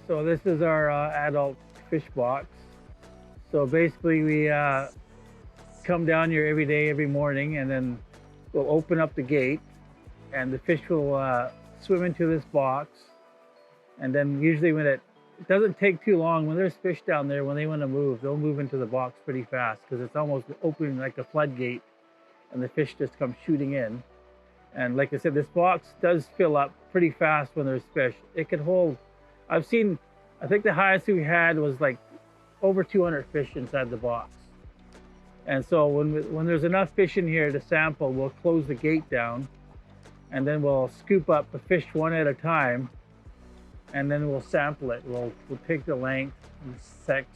So this is our adult fish box. So basically we come down here every day, every morning, and then we'll open up the gate and the fish will swim into this box. And then usually when it doesn't take too long, when there's fish down there, when they want to move, they'll move into the box pretty fast because it's almost opening like a floodgate and the fish just come shooting in. And like I said, this box does fill up pretty fast when there's fish. It can hold, I think the highest we had was like over 200 fish inside the box. And so when there's enough fish in here to sample, we'll close the gate down and then we'll scoop up the fish one at a time and then we'll sample it. We'll take the length and sex,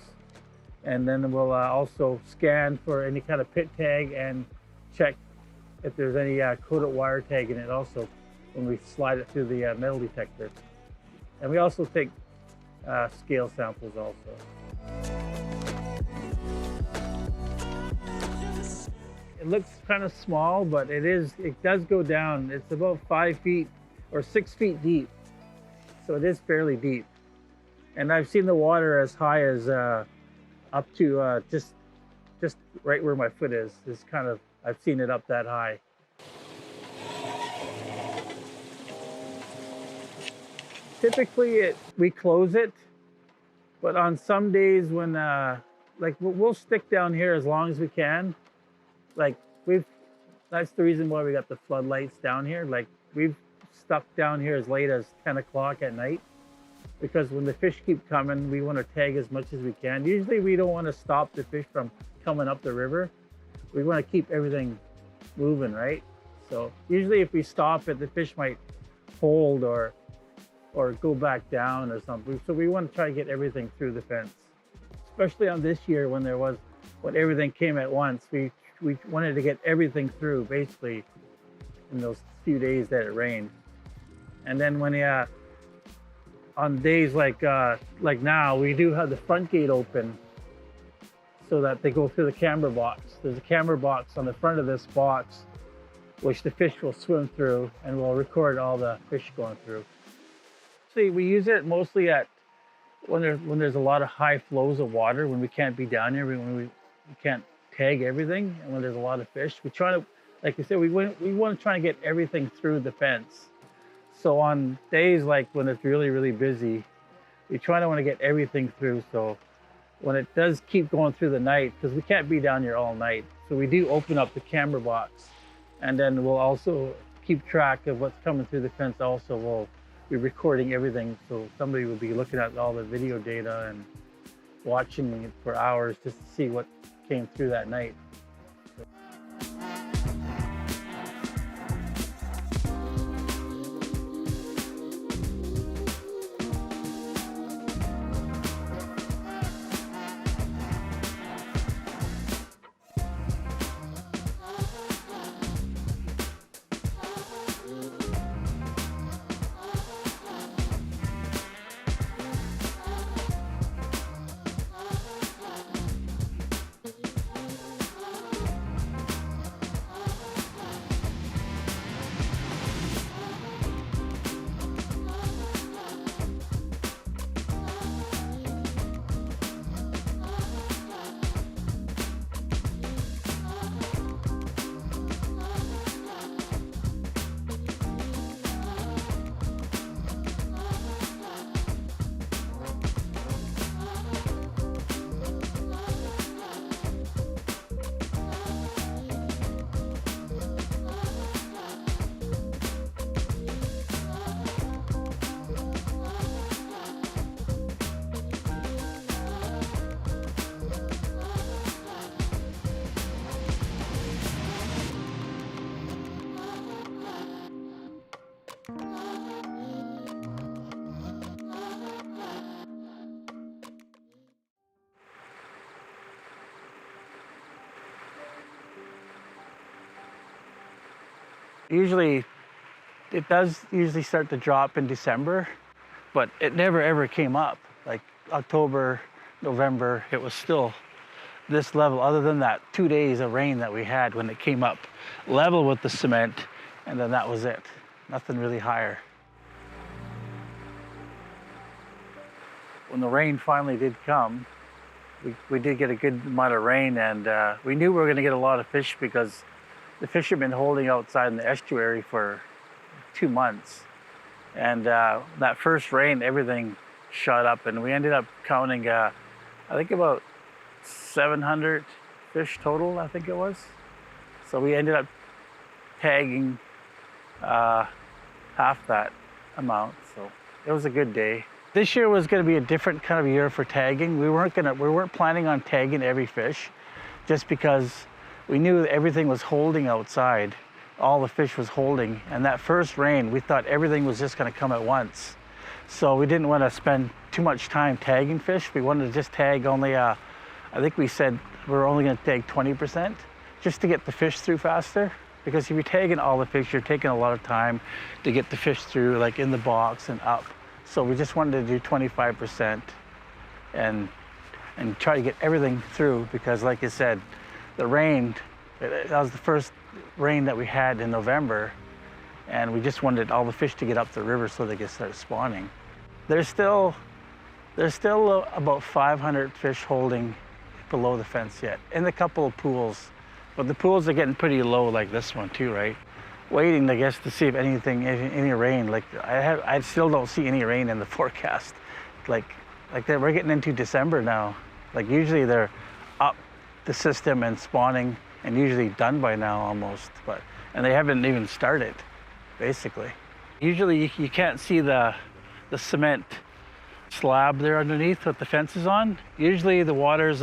and then we'll also scan for any kind of pit tag and check if there's any coated wire tag in it also when we slide it through the metal detector. And we also take scale samples also. It looks kind of small, but it does go down. It's about 5 feet or 6 feet deep. So it is fairly deep. And I've seen the water as high as up to just right where my foot is. It's kind of, I've seen it up that high. Typically we close it, but on some days when, like we'll stick down here as long as we can. Like that's the reason why we got the floodlights down here. Like we've stuck down here as late as 10 o'clock at night because when the fish keep coming, we want to tag as much as we can. Usually we don't want to stop the fish from coming up the river. We want to keep everything moving, right? So usually if we stop it, the fish might hold or go back down or something. So we want to try to get everything through the fence. Especially on this year when everything came at once, we wanted to get everything through basically in those few days that it rained. And then when on days like now, we do have the front gate open so that they go through the camera box. There's a camera box on the front of this box, which the fish will swim through, and we'll record all the fish going through. See, we use it mostly when there's a lot of high flows of water, when we can't be down here, when we can't tag everything, and when there's a lot of fish. We try to, like I said, we want to try and get everything through the fence. So on days like when it's really, really busy, we try to want to get everything through. So when it does keep going through the night, because we can't be down here all night, so we do open up the camera box, and then we'll also keep track of what's coming through the fence. Also, we'll be recording everything, so somebody will be looking at all the video data and watching it for hours just to see what came through that night. Usually, it does usually start to drop in December, but it never ever came up. Like October, November, it was still this level, other than that 2 days of rain that we had when it came up level with the cement, and then that was it. Nothing really higher. when the rain finally did come, we did get a good amount of rain, and we knew we were going to get a lot of fish because the fish have been holding outside in the estuary for 2 months. And that first rain, everything shot up, and we ended up counting, I think about 700 fish total, I think it was. So we ended up tagging half that amount, so it was a good day. This year was going to be a different kind of year for tagging. We weren't planning on tagging every fish, just because we knew that everything was holding outside. All the fish was holding, and that first rain, we thought everything was just going to come at once. So we didn't want to spend too much time tagging fish. We wanted to just tag only, I think we said we're only going to tag 20%, just to get the fish through faster. Because if you're tagging all the fish, you're taking a lot of time to get the fish through, like in the box and up. So we just wanted to do 25% and try to get everything through, because like I said, the rain, that was the first rain that we had in November, and we just wanted all the fish to get up the river so they could start spawning. There's still about 500 fish holding below the fence yet, in a couple of pools. But the pools are getting pretty low, like this one too, right? Waiting, I guess, to see if any rain. Like I still don't see any rain in the forecast. Like we're getting into December now. Like usually they're up the system and spawning, and usually done by now almost. And they haven't even started, basically. Usually you can't see the cement slab there underneath with the fences on. Usually the water is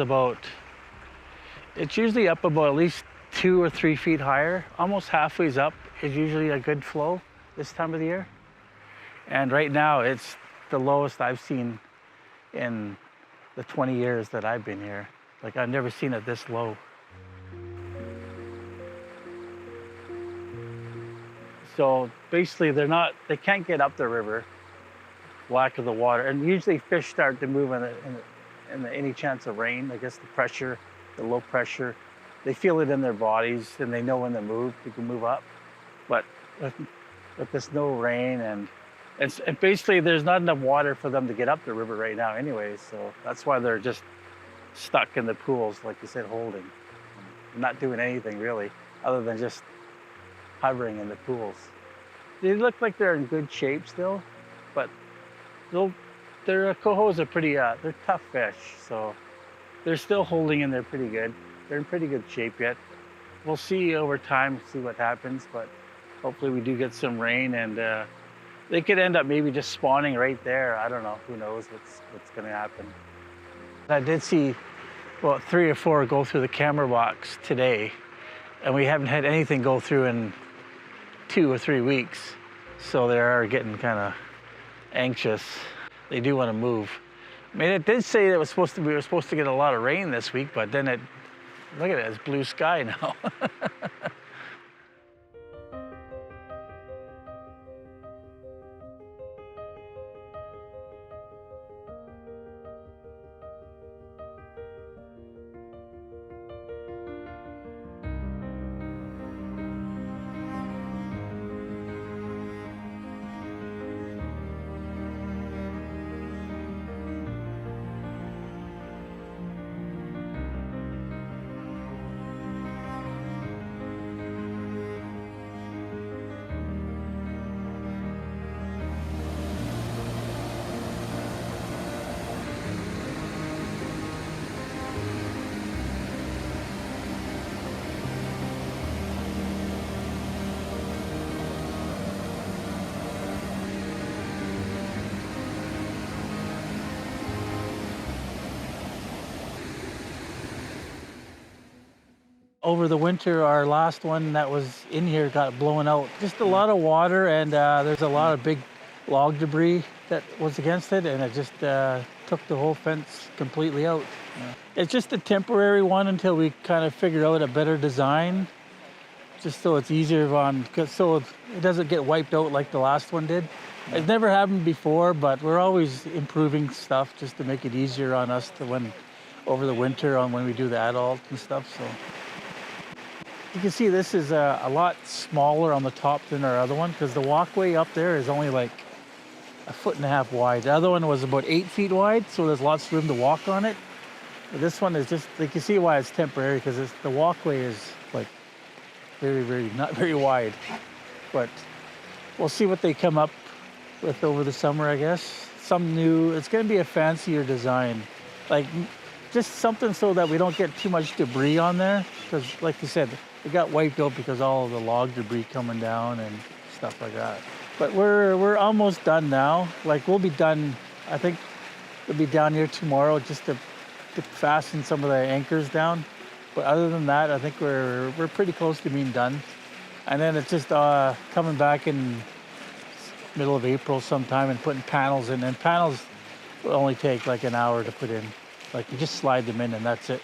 it's usually up about at least 2 or 3 feet higher. Almost halfway up is usually a good flow this time of the year. And right now it's the lowest I've seen in the 20 years that I've been here. Like I've never seen it this low. So basically they can't get up the river, lack of the water. And usually fish start to move in any chance of rain. I guess the pressure, the low pressure, they feel it in their bodies, and they know when they can move up. But with this no rain, and basically there's not enough water for them to get up the river right now anyways, so that's why they're just stuck in the pools, like you said, holding, not doing anything really, other than just hovering in the pools. They look like they're in good shape still, but their cohos are pretty, they're tough fish, so they're still holding in there pretty good. They're in pretty good shape yet. We'll see over time, see what happens, but hopefully we do get some rain, and they could end up maybe just spawning right there. I don't know, who knows what's gonna happen. I did see about 3 or 4 go through the camera box today, and we haven't had anything go through in 2 or 3 weeks. So they are getting kind of anxious. They do want to move. I mean, it did say that we were supposed to get a lot of rain this week, but then look at it, it's blue sky now. Over the winter, our last one that was in here got blown out. Just a lot of water, and there's a lot of big log debris that was against it, and it just took the whole fence completely out. Yeah. It's just a temporary one until we kind of figure out a better design, just so it's easier so it doesn't get wiped out like the last one did. Yeah. It's never happened before, but we're always improving stuff just to make it easier on us over the winter when we do the adult and stuff. So. You can see this is a lot smaller on the top than our other one, because the walkway up there is only like a 1.5 feet wide. The other one was about 8 feet wide, so there's lots of room to walk on it. But this one is just, like, you see why it's temporary, because the walkway is like not very wide. But we'll see what they come up with over the summer, I guess. Some new, it's going to be a fancier design. Like, just something so that we don't get too much debris on there. Because, like you said, it got wiped out because all of the log debris coming down and stuff like that. But we're almost done now. Like, we'll be done, I think we'll be down here tomorrow just to fasten some of the anchors down. But other than that, I think we're pretty close to being done. And then it's just coming back in middle of April sometime and putting panels in. And panels will only take like an hour to put in. Like, you just slide them in and that's it.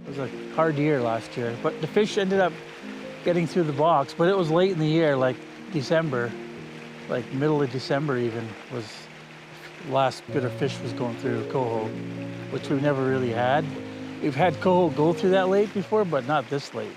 It was a hard year last year, but the fish ended up getting through the box. But it was late in the year, like December, like middle of December even, was the last bit of fish was going through coho, which we've never really had. We've had coho go through that late before, but not this late.